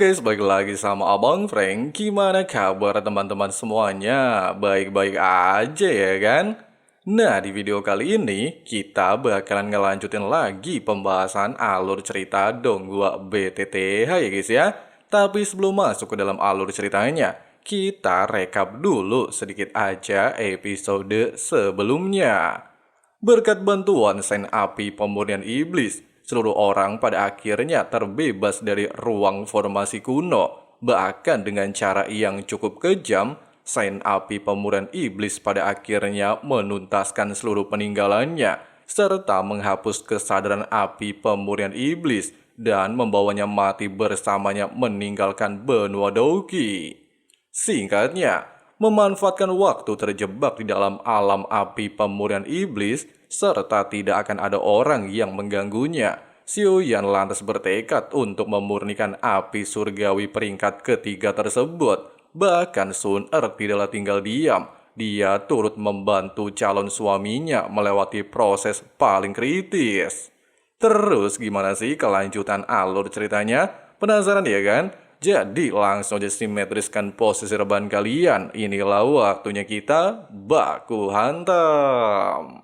Halo guys, balik lagi sama Abang Frank. Gimana kabar teman-teman semuanya? Baik-baik aja ya kan? Nah, di video kali ini kita bakalan ngelanjutin lagi pembahasan alur cerita Donggua BTTH ya guys ya. Tapi sebelum masuk ke dalam alur ceritanya, kita rekap dulu sedikit aja episode sebelumnya. Berkat bantuan Saint Api Pemurnian Iblis, seluruh orang pada akhirnya terbebas dari ruang formasi kuno. Bahkan dengan cara yang cukup kejam, Saint Api Pemurnian Iblis pada akhirnya menuntaskan seluruh peninggalannya, serta menghapus kesadaran api pemurnian iblis dan membawanya mati bersamanya meninggalkan benua Doki. Singkatnya, memanfaatkan waktu terjebak di dalam alam api pemurnian iblis, serta tidak akan ada orang yang mengganggunya, Xiao Yan lantas bertekad untuk memurnikan api surgawi peringkat ketiga tersebut. Bahkan Sun Er tidaklah tinggal diam, dia turut membantu calon suaminya melewati proses paling kritis. Terus gimana sih kelanjutan alur ceritanya? Penasaran ya kan? Jadi langsung aja simetriskan posisi rebahan kalian. Inilah waktunya kita baku hantam.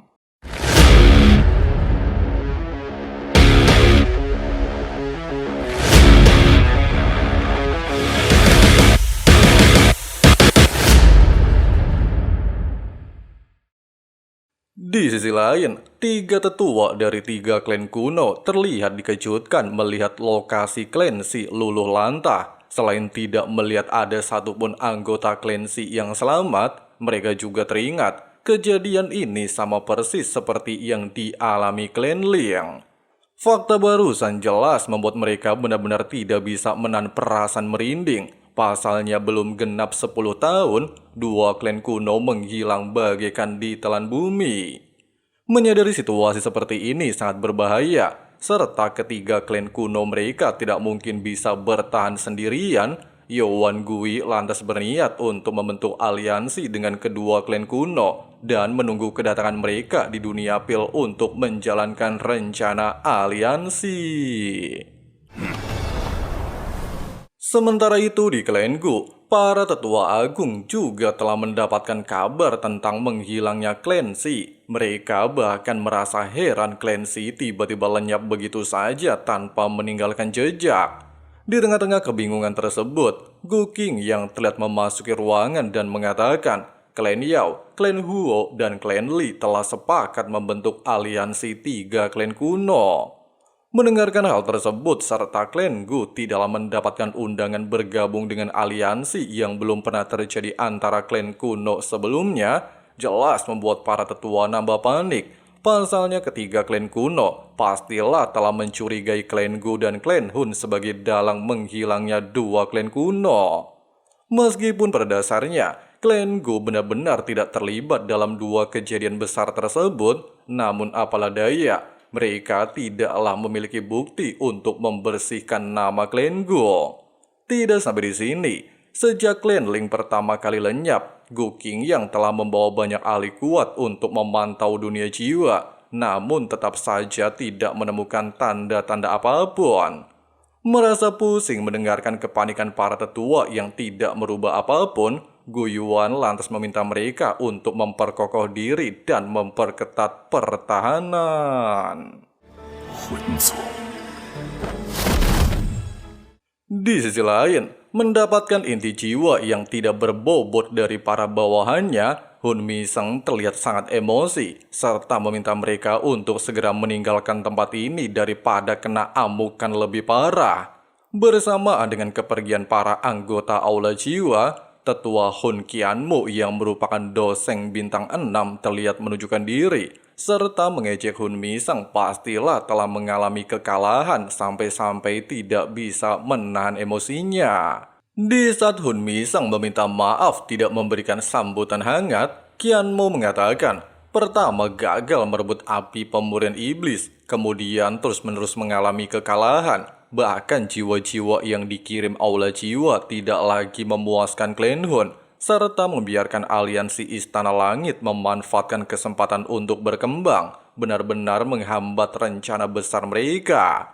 Di sisi lain, tiga tetua dari tiga klan kuno terlihat dikejutkan melihat lokasi klan si luluh lantah. Selain tidak melihat ada satupun anggota klan si yang selamat, mereka juga teringat kejadian ini sama persis seperti yang dialami klan Liang. Fakta barusan jelas membuat mereka benar-benar tidak bisa menahan perasaan merinding. Pasalnya belum genap 10 tahun, dua klan kuno menghilang bagaikan ditelan bumi. Menyadari situasi seperti ini sangat berbahaya, serta ketiga klan kuno mereka tidak mungkin bisa bertahan sendirian, Yuan Gui lantas berniat untuk membentuk aliansi dengan kedua klan kuno dan menunggu kedatangan mereka di dunia pil untuk menjalankan rencana aliansi. Sementara itu di klan Gu, para tetua agung juga telah mendapatkan kabar tentang menghilangnya klan Si. Mereka bahkan merasa heran klan Si tiba-tiba lenyap begitu saja tanpa meninggalkan jejak. Di tengah-tengah kebingungan tersebut, Gu Qing yang terlihat memasuki ruangan dan mengatakan, klan Yao, klan Huo, dan klan Li telah sepakat membentuk aliansi tiga klan kuno. Mendengarkan hal tersebut serta klan Gu tidaklah mendapatkan undangan bergabung dengan aliansi yang belum pernah terjadi antara klan kuno sebelumnya, jelas membuat para tetua nambah panik. Pasalnya ketiga klan kuno pastilah telah mencurigai klan Gu dan klan Hun sebagai dalang menghilangnya dua klan kuno. Meskipun pada dasarnya klan Gu benar-benar tidak terlibat dalam dua kejadian besar tersebut, namun apalah daya, mereka tidaklah memiliki bukti untuk membersihkan nama klan Gu. Tidak sampai di sini, sejak klan Ling pertama kali lenyap, Gu Qing yang telah membawa banyak ahli kuat untuk memantau dunia jiwa, namun tetap saja tidak menemukan tanda-tanda apapun. Merasa pusing mendengarkan kepanikan para tetua yang tidak merubah apapun, Gu Yuan lantas meminta mereka untuk memperkokoh diri dan memperketat pertahanan. Di sisi lain, mendapatkan inti jiwa yang tidak berbobot dari para bawahannya, Hun Miseng terlihat sangat emosi, serta meminta mereka untuk segera meninggalkan tempat ini daripada kena amukan lebih parah. Bersamaan dengan kepergian para anggota Aula Jiwa, Tetua Hun Qianmu yang merupakan doseng bintang 6 terlihat menunjukkan diri, serta mengejek Hun Miseng pastilah telah mengalami kekalahan sampai-sampai tidak bisa menahan emosinya. Di saat Hun Miseng meminta maaf tidak memberikan sambutan hangat, Qianmu mengatakan, pertama gagal merebut api pemurnian iblis, kemudian terus-menerus mengalami kekalahan. Bahkan jiwa-jiwa yang dikirim Aula Jiwa tidak lagi memuaskan klan Hun, serta membiarkan aliansi Istana Langit memanfaatkan kesempatan untuk berkembang, benar-benar menghambat rencana besar mereka.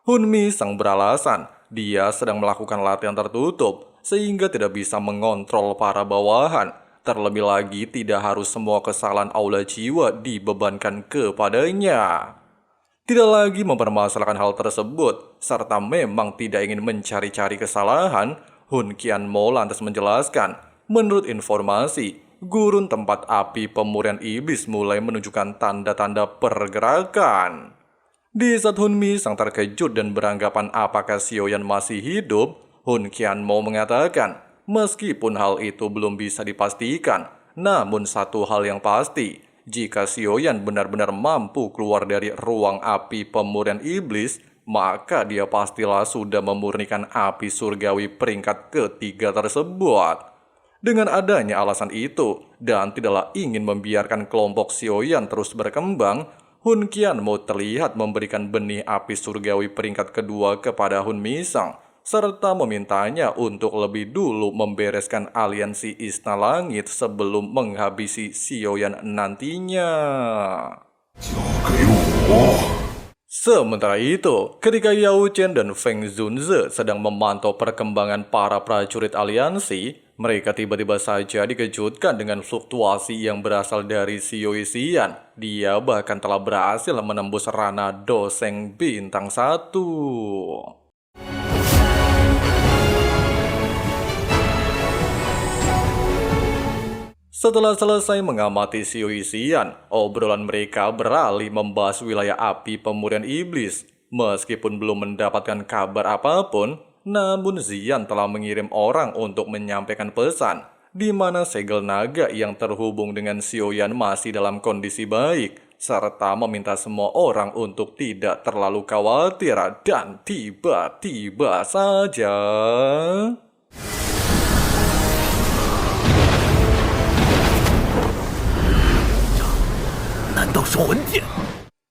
Hun Miseng beralasan, dia sedang melakukan latihan tertutup sehingga tidak bisa mengontrol para bawahan. Terlebih lagi tidak harus semua kesalahan aula jiwa dibebankan kepadanya. Tidak lagi mempermasalahkan hal tersebut, serta memang tidak ingin mencari-cari kesalahan, Hun Qianmo lantas menjelaskan, menurut informasi, gurun tempat api pemurian iblis mulai menunjukkan tanda-tanda pergerakan. Di saat Hun Mi sang terkejut dan beranggapan apakah Xiaoyan masih hidup, Hun Qianmo mengatakan, meskipun hal itu belum bisa dipastikan, namun satu hal yang pasti, jika Xiaoyan benar-benar mampu keluar dari ruang api pemurian iblis, maka dia pastilah sudah memurnikan api surgawi peringkat ketiga tersebut. Dengan adanya alasan itu, dan tidaklah ingin membiarkan kelompok Xiaoyan terus berkembang, Hun Qianmo terlihat memberikan benih api surgawi peringkat kedua kepada Hun Misang, serta memintanya untuk lebih dulu membereskan aliansi Istana Langit sebelum menghabisi Xiaoyan nantinya. Sementara itu, ketika Yao Chen dan Feng Zunze sedang memantau perkembangan para prajurit aliansi, mereka tiba-tiba saja dikejutkan dengan fluktuasi yang berasal dari Xiao Xian. Dia bahkan telah berhasil menembus ranah Doseng bintang 1. Setelah selesai mengamati Xiao Xian, obrolan mereka beralih membahas wilayah api pemurian iblis. Meskipun belum mendapatkan kabar apapun, namun Xian telah mengirim orang untuk menyampaikan pesan, di mana segel naga yang terhubung dengan Xiaoyan masih dalam kondisi baik, serta meminta semua orang untuk tidak terlalu khawatir. Dan tiba-tiba saja...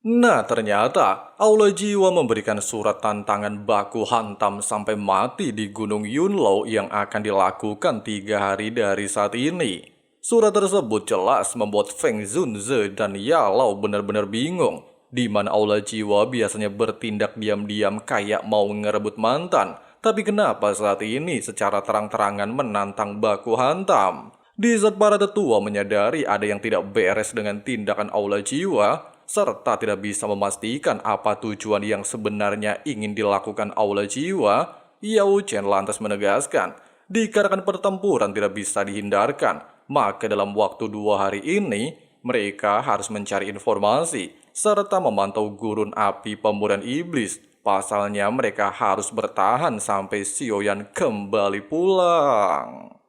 Nah, ternyata Aula Jiwa memberikan surat tantangan baku hantam sampai mati di Gunung Yunlou yang akan dilakukan 3 hari dari saat ini. Surat tersebut jelas membuat Feng Zunze dan Yalao benar-benar bingung, di mana Aula Jiwa biasanya bertindak diam-diam kayak mau ngerebut mantan, tapi kenapa saat ini secara terang-terangan menantang baku hantam? Di saat para tetua menyadari ada yang tidak beres dengan tindakan Aula Jiwa, serta tidak bisa memastikan apa tujuan yang sebenarnya ingin dilakukan Aula Jiwa, Yao Chen lantas menegaskan, dikarenakan pertempuran tidak bisa dihindarkan, maka dalam waktu 2 hari ini, mereka harus mencari informasi, serta memantau gurun api pemurian iblis. Pasalnya mereka harus bertahan sampai Xiaoyan kembali pulang.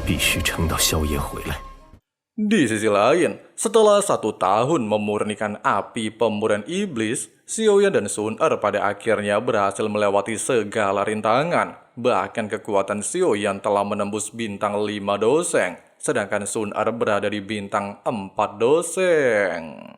必须撑到萧炎回来。 Di sisi lain, setelah 1 tahun memurnikan api pemurian iblis, Xiaoyan dan Sun Er pada akhirnya berhasil melewati segala rintangan. Bahkan kekuatan Xiaoyan telah menembus bintang 5 doseng, sedangkan Sun Er berada di bintang 4 doseng.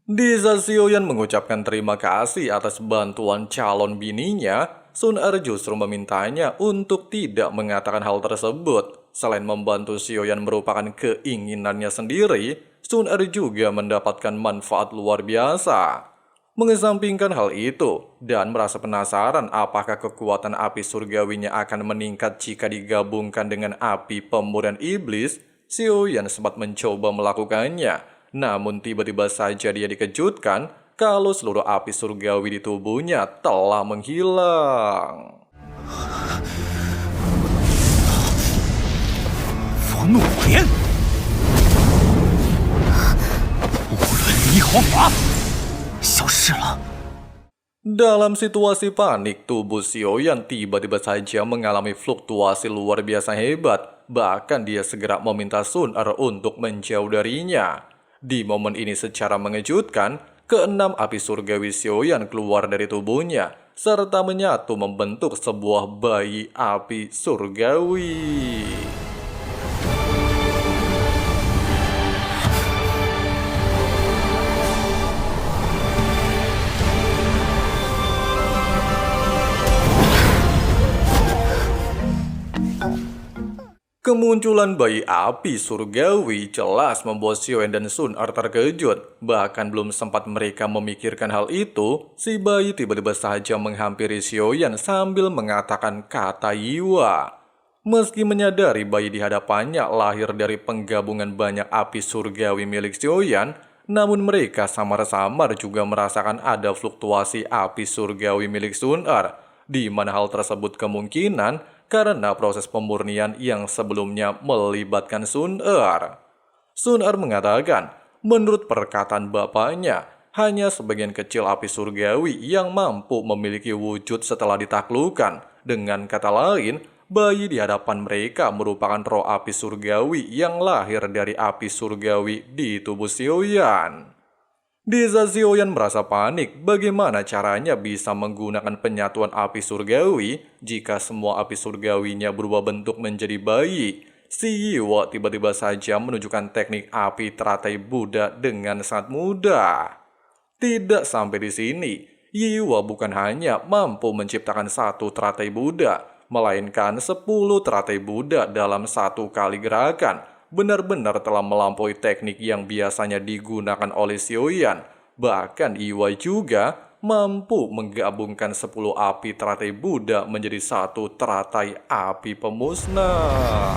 Di saat Xiaoyan mengucapkan terima kasih atas bantuan calon bininya, Sun Er justru memintanya untuk tidak mengatakan hal tersebut. Selain membantu Xiaoyan merupakan keinginannya sendiri, Sun Er juga mendapatkan manfaat luar biasa. Mengesampingkan hal itu, dan merasa penasaran apakah kekuatan api surgawinya akan meningkat jika digabungkan dengan api pemurian iblis, Xiaoyan sempat mencoba melakukannya. Namun tiba-tiba saja dia dikejutkan kalau seluruh api surgawi di tubuhnya telah menghilang. Dalam situasi panik, tubuh Xiaoyan tiba-tiba saja mengalami fluktuasi luar biasa hebat. Bahkan dia segera meminta Sun Er untuk menjauh darinya. Di momen ini secara mengejutkan, keenam api surgawi Xiaoyan keluar dari tubuhnya, serta menyatu membentuk sebuah bayi api surgawi. Kemunculan bayi api surgawi jelas membuat Xiaoyan dan Sun Er terkejut. Bahkan belum sempat mereka memikirkan hal itu, si bayi tiba-tiba saja menghampiri Xiaoyan sambil mengatakan kata Yiwa. Meski menyadari bayi di hadapannya lahir dari penggabungan banyak api surgawi milik Xiaoyan, namun mereka samar-samar juga merasakan ada fluktuasi api surgawi milik Sun Er, di mana hal tersebut kemungkinan karena proses pemurnian yang sebelumnya melibatkan Sun Er. Sun Er mengatakan, menurut perkataan bapaknya, hanya sebagian kecil api surgawi yang mampu memiliki wujud setelah ditaklukkan. Dengan kata lain, bayi di hadapan mereka merupakan roh api surgawi yang lahir dari api surgawi di tubuh Xiaoyan. Di saat Xiaoyan merasa panik, bagaimana caranya bisa menggunakan penyatuan api surgawi jika semua api surgawinya berubah bentuk menjadi bayi? Si Yiwa tiba-tiba saja menunjukkan teknik api teratai Buddha dengan sangat mudah. Tidak sampai di sini, Yiwa bukan hanya mampu menciptakan satu teratai Buddha, melainkan 10 teratai Buddha dalam satu kali gerakan. Benar-benar telah melampaui teknik yang biasanya digunakan oleh Xiaoyan. Bahkan Yiwa juga mampu menggabungkan 10 api teratai Buddha menjadi satu teratai api pemusnah.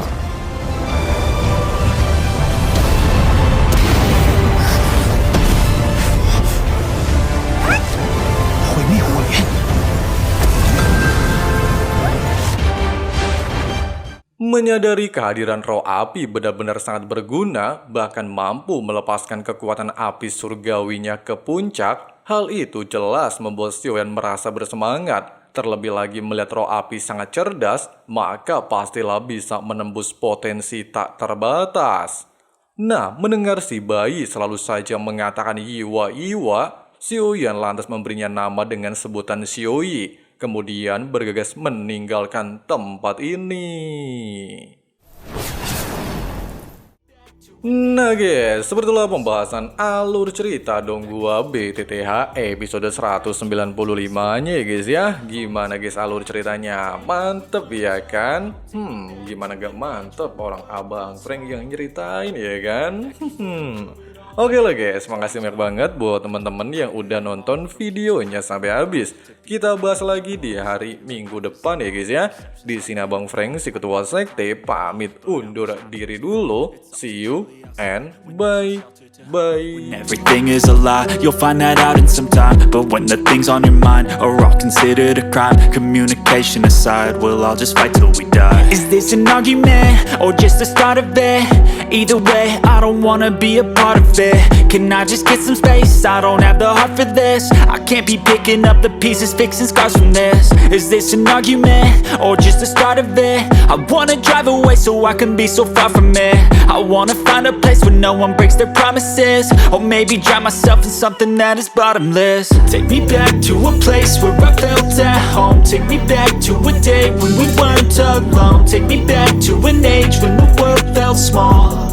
毁灭火莲。 Menyadari kehadiran roh api benar-benar sangat berguna, bahkan mampu melepaskan kekuatan api surgawinya ke puncak, hal itu jelas membuat Xiaoyan merasa bersemangat. Terlebih lagi melihat roh api sangat cerdas, maka pastilah bisa menembus potensi tak terbatas. Nah, mendengar si bayi selalu saja mengatakan Yiwa, Xiaoyan lantas memberinya nama dengan sebutan Xiaoyi. Kemudian bergegas meninggalkan tempat ini. Nah guys, sepertilah pembahasan alur cerita Dong Gua BTTH episode 195-nya ya guys ya. Gimana guys alur ceritanya? Mantep ya kan? Gimana gak mantep orang Abang Frank yang nyeritain ya kan? Oke lah guys, makasih banyak banget buat teman-teman yang udah nonton videonya sampai habis. Kita bahas lagi di hari Minggu depan ya guys ya. Di sini Abang Frank si ketua sekte pamit undur diri dulu. See you and bye. Bye. Everything is a lie, you'll find that out in some time. But when the things on your mind are all considered a crime, communication aside, we'll all just fight till we die. Is this an argument, or just the start of it? Either way, I don't wanna be a part of it. Can I just get some space? I don't have the heart for this. I can't be picking up the pieces, fixing scars from this. Is this an argument, or just the start of it? I wanna drive away so I can be so far from it. I wanna find a place where no one breaks their promises. Or maybe drown myself in something that is bottomless. Take me back to a place where I felt at home. Take me back to a day when we weren't alone. Take me back to an age when the world felt small.